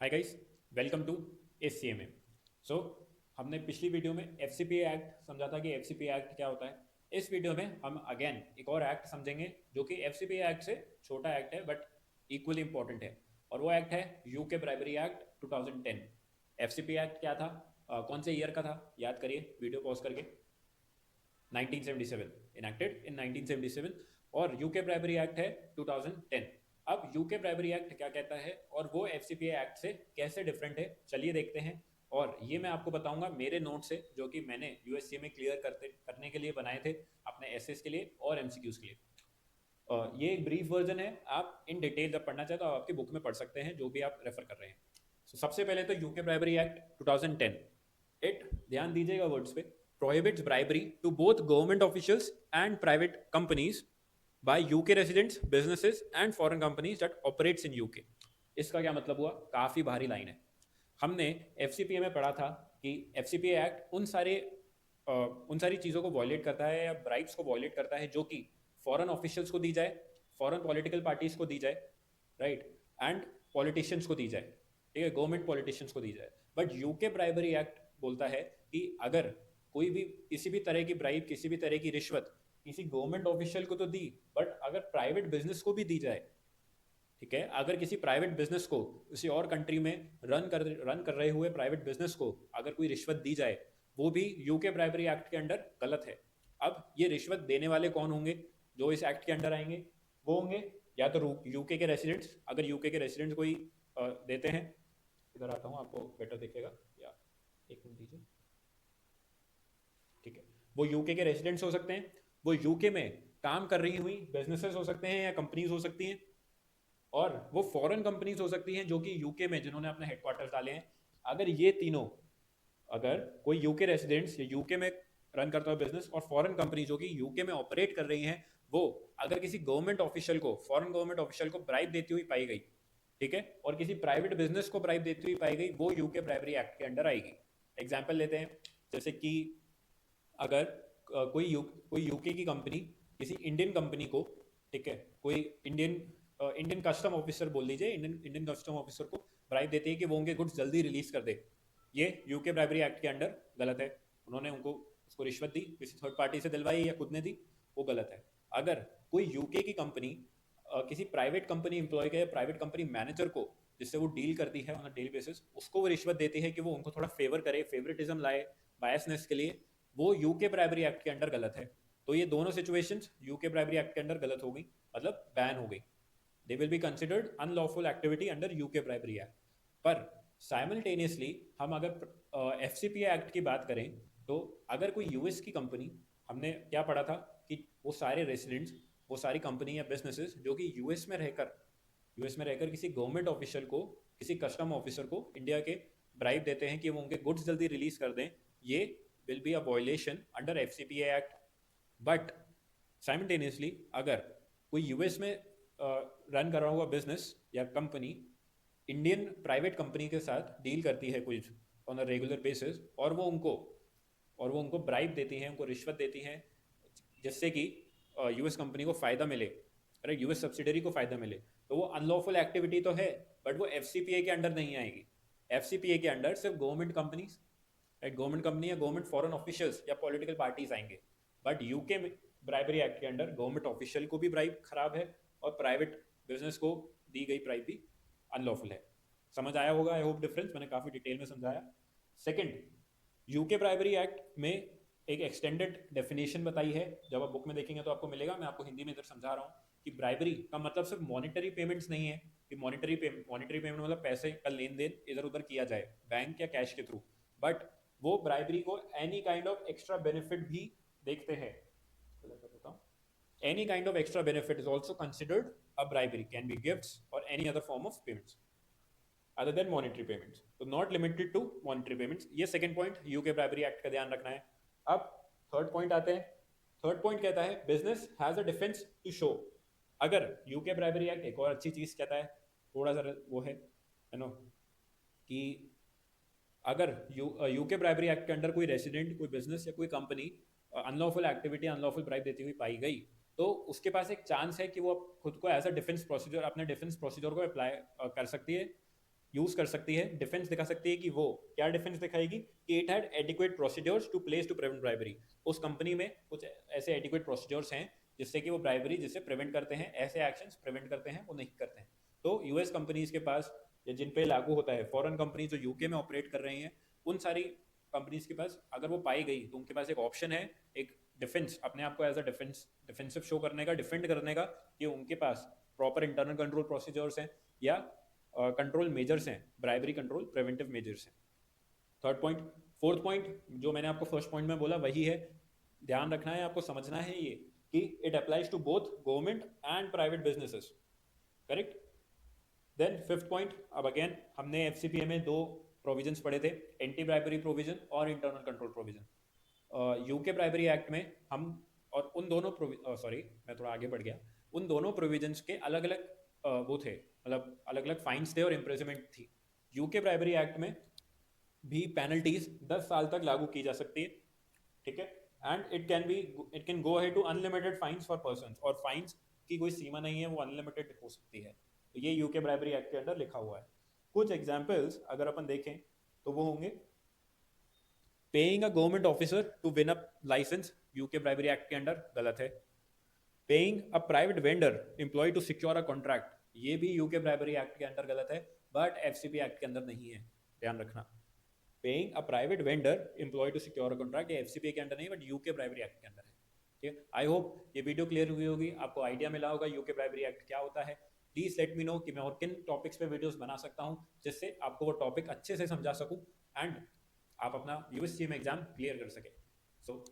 Hi guys, welcome to SCMA. So हमने पिछली video में एफसीपीए एक्ट समझा था कि एफसीपीए एक्ट क्या होता है। इस वीडियो में हम अगेन एक और एक्ट समझेंगे जो कि एफसीपीए एक्ट से छोटा एक्ट है बट इक्वली इंपॉर्टेंट है, और वो एक्ट है यूके ब्राइबरी एक्ट 2010। एफसीपीए एक्ट क्या था, कौन से ईयर का था, याद करिए वीडियो पॉज करके। 1977, इनैक्टेड इन 1977, और यूके ब्राइबरी एक्ट है 2010। अब यूके ब्राइबरी एक्ट क्या कहता है और वो एफसीपीए एक्ट से कैसे डिफरेंट है, चलिए देखते हैं। और ये मैं आपको बताऊंगा मेरे नोट से, जो कि मैंने यूएससी में क्लियर करने के लिए बनाए थे, अपने एसेस के लिए और एमसीक्यूज के लिए। ये एक ब्रीफ वर्जन है, आप इन डिटेल जब पढ़ना चाहे तो आप आपकी बुक में पढ़ सकते हैं जो भी आप रेफर कर रहे हैं। सबसे पहले तो यूके ब्राइबरी एक्ट 2010, इट, ध्यान दीजिएगा वर्ड्स पे, prohibits bribery to both government officials and private companies by UK residents, businesses and foreign companies that operates in UK। इसका क्या मतलब हुआ, काफी भारी लाइन है। हमने एफसीपीए में पढ़ा था कि एफसीपीए एक्ट उन सारी चीज़ों को वॉयलेट करता है या ब्राइब्स को वॉयलेट करता है जो कि फॉरेन ऑफिशियल्स को दी जाए, फॉरेन पॉलिटिकल पार्टीज को दी जाए, राइट, एंड पॉलिटिशियंस को दी जाए, ठीक है, गवर्नमेंट पॉलिटिशियंस को दी जाए। बट यूके ब्राइबरी एक्ट बोलता है कि अगर कोई भी किसी भी तरह की ब्राइब, किसी भी तरह की रिश्वत किसी गवर्नमेंट ऑफिशियल को तो दी, बट अगर प्राइवेट बिजनेस को भी दी जाए, ठीक है, अगर किसी प्राइवेट बिजनेस को, किसी और कंट्री में रन कर रहे हुए प्राइवेट बिजनेस को अगर कोई रिश्वत दी जाए, वो भी यूके ब्राइबरी एक्ट के अंडर गलत है। अब ये रिश्वत देने वाले कौन होंगे जो इस एक्ट के अंडर आएंगे? वो होंगे या तो यूके के रेसिडेंट्स, अगर यूके के रेसिडेंट्स कोई देते हैं, इधर आता हूँ आपको बेटर दिखेगा, या एक मिनट दीजिए, ठीक है, वो यूके के रेसिडेंट्स हो सकते हैं, वो यूके में काम कर रही हुई बिजनेसेस हो सकते हैं या कंपनीज हो सकती हैं, और वो फॉरेन कंपनीज हो सकती हैं जो कि यूके में जिन्होंने अपने हेडक्वार्टर्स डाले हैं। अगर ये तीनों, अगर कोई यूके रेसिडेंट्स या यूके में रन करता हुआ बिजनेस और फॉरेन कंपनी जो कि यूके में ऑपरेट कर रही हैं, वो अगर किसी गवर्नमेंट ऑफिशियल को, फॉरेन गवर्नमेंट ऑफिशियल को ब्राइब देती हुई पाई गई, ठीक है, और किसी प्राइवेट बिजनेस को ब्राइब देती हुई पाई गई, वो यूके ब्राइबरी एक्ट के अंडर आएगी। एग्जाम्पल लेते हैं, जैसे कि अगर कोई यूके की कंपनी किसी इंडियन कंपनी को, ठीक है, कोई इंडियन कस्टम ऑफिसर बोल लीजिए, इंडियन इंडियन कस्टम ऑफिसर को ब्राइब देती है कि वो उनके गुड्स जल्दी रिलीज कर दे, ये यूके ब्राइबरी एक्ट के अंडर गलत है। उन्होंने उनको उसको रिश्वत दी, किसी थर्ड पार्टी से दिलवाई या खुद ने दी, वो गलत है। अगर कोई यूके की कंपनी किसी प्राइवेट कंपनी एम्प्लॉय के, प्राइवेट कंपनी मैनेजर को, जिससे वो डील करती है ऑन डेली बेसिस, उसको वो रिश्वत देती है कि वो उनको थोड़ा फेवर करे, फेवरेटिज्म लाए बायसनेस के लिए, वो यूके ब्राइबरी एक्ट के अंडर गलत है। तो ये दोनों सिचुएशंस यूके ब्राइबरी एक्ट के अंडर गलत हो गई, मतलब बैन हो गई। They will be considered unlawful activity under UK bribery act. पर साइमल्टेनियसली हम अगर एफसीपीए एक्ट की बात करें, तो अगर कोई यूएस की कंपनी, हमने क्या पढ़ा था कि वो सारे रेसिडेंट्स, वो सारी कंपनी या बिजनेसेस जो कि यूएस में रहकर किसी गवर्नमेंट ऑफिशियल को, किसी कस्टम ऑफिसर को इंडिया के ब्राइब देते हैं कि वो उनके गुड्स जल्दी रिलीज कर दें, ये will be a violation under FCPA act. But simultaneously अगर कोई यूएस में रन कर रहा हुआ बिजनेस या कंपनी इंडियन प्राइवेट कंपनी के साथ डील करती है कुछ ऑन अ रेगुलर बेसिस, और वो उनको ब्राइब देती हैं, उनको रिश्वत देती हैं, जिससे कि यूएस कंपनी को फ़ायदा मिले, अरे यूएस सब्सिडरी को फ़ायदा मिले, तो वो अनलॉफुल एक्टिविटी तो है, बट वो एफसीपीए के अंडर नहीं आएगी। एफसीपीए के अंडर सिर्फ government companies, right, government company या गवर्नमेंट फॉरेन ऑफिशियल्स या पॉलिटिकल पार्टीज आएंगे। बट यूके में ब्राइबरी एक्ट के अंडर गवर्नमेंट ऑफिशियल को भी ब्राइब खराब है, और प्राइवेट बिजनेस को दी गई ब्राइब भी अनलॉफुल है। समझ आया होगा, आई होप डिफरेंस मैंने काफ़ी डिटेल में समझाया। सेकंड, यूके ब्राइबरी एक्ट में एक एक्सटेंडेड डेफिनेशन बताई है, जब आप बुक में देखेंगे तो आपको मिलेगा, मैं आपको हिंदी में इधर समझा रहा हूँ कि ब्राइबरी का मतलब सिर्फ मॉनिटरी पेमेंट्स नहीं है, कि मॉनिटरी पेमेंट मतलब पैसे का लेन देन इधर उधर किया जाए बैंक या कैश के थ्रू, बट वो ब्राइबरी को any kind of extra benefit भी देखते हैं। Any kind of extra benefit is also considered a bribery, can be gifts और any other form of payments other than monetary payments, तो not limited to monetary payments. ये second point UK bribery act का ध्यान रखना है। अब third point आते हैं। थर्ड पॉइंट कहता है business has a defence to show. अगर यूके ब्राइबरी एक्ट एक और अच्छी चीज कहता है, थोड़ा सा वो है नो, कि अगर यूके ब्राइबरी एक्ट के अंडर कोई रेसिडेंट, कोई बिजनेस या कोई company unlawful activity, unlawful bribe देती हुई पाई गई, तो उसके पास एक चांस है कि वो खुद को एज अ डिफेंस प्रोसीजर, अपने डिफेंस प्रोसीजर को अप्लाई कर सकती है यूज कर सकती है, डिफेंस दिखा सकती है कि वो क्या डिफेंस दिखाएगी कि it had adequate procedures to place to prevent bribery. उस कंपनी में कुछ ऐसे एडिक्वेट प्रोसीड्योर्स हैं जिससे कि वो ब्राइबरी जिससे प्रिवेंट करते हैं, ऐसे एक्शंस प्रिवेंट करते हैं, वो नहीं करते हैं। तो यूएस कंपनीज के पास या जिन पे लागू होता है, फॉरेन कंपनीज जो यूके में ऑपरेट कर रही हैं, उन सारी कंपनीज के पास अगर वो पाई गई तो उनके पास एक ऑप्शन है, एक डिफेंस, अपने आप को एज अ डिफेंसिव शो करने का, डिफेंड करने का, कि उनके पास प्रॉपर इंटरनल कंट्रोल प्रोसीजर्स हैं या कंट्रोल मेजर्स हैं, ब्राइबरी कंट्रोल प्रिवेंटिव मेजर्स हैं। Third point. फोर्थ पॉइंट जो मैंने आपको फर्स्ट पॉइंट में बोला वही है, ध्यान रखना है, आपको समझना है ये कि it applies to both government and private businesses. Correct. Then fifth point, अब अगेन हमने एफसीपीए में दो प्रोविजंस पढ़े थे, एंटी ब्राइबरी प्रोविजन और internal control provision. UK bribery act में हम, और उन दोनों सॉरी मैं थोड़ा आगे बढ़ गया, उन दोनों प्रोविजंस के अलग अलग वो थे, मतलब अलग अलग फाइन्स थे और इम्प्रिजनमेंट थी। यूके ब्राइबरी एक्ट में भी पेनल्टीज 10 साल तक लागू की जा सकती है, ठीक है। And it can go ahead to unlimited fines for persons, और फाइन्स की कोई सीमा नहीं है, वो अनलिमिटेड हो सकती है। तो ये यूके ब्राइबरी एक्ट के अंदर लिखा हुआ है। कुछ एग्जाम्पल्स अगर अपन देखें तो वो होंगे, paying a government officer to win a licence, UK bribery act के अंडर गलत है। Paying a private vendor employ to secure a contract, ये भी यूके ब्राइबरी एक्ट के अंदर गलत है, बट एफसीपी एक्ट के अंदर नहीं है, ध्यान रखना। Paying a private vendor employ to secure a contract, ये एफसीपी के अंदर नहीं, बट यूके ब्राइबरी एक्ट के अंदर है, ठीक है। आई होप ये वीडियो क्लियर हुई होगी, आपको आइडिया मिला होगा यूके ब्राइबरी एक्ट क्या होता है। प्लीज लेट मी नो कि मैं और किन टॉपिक्स पे वीडियोस बना सकता हूँ जिससे आपको वो टॉपिक अच्छे से समझा सकूँ एंड आप अपना यूएससीएम एग्जाम क्लियर कर सके। सो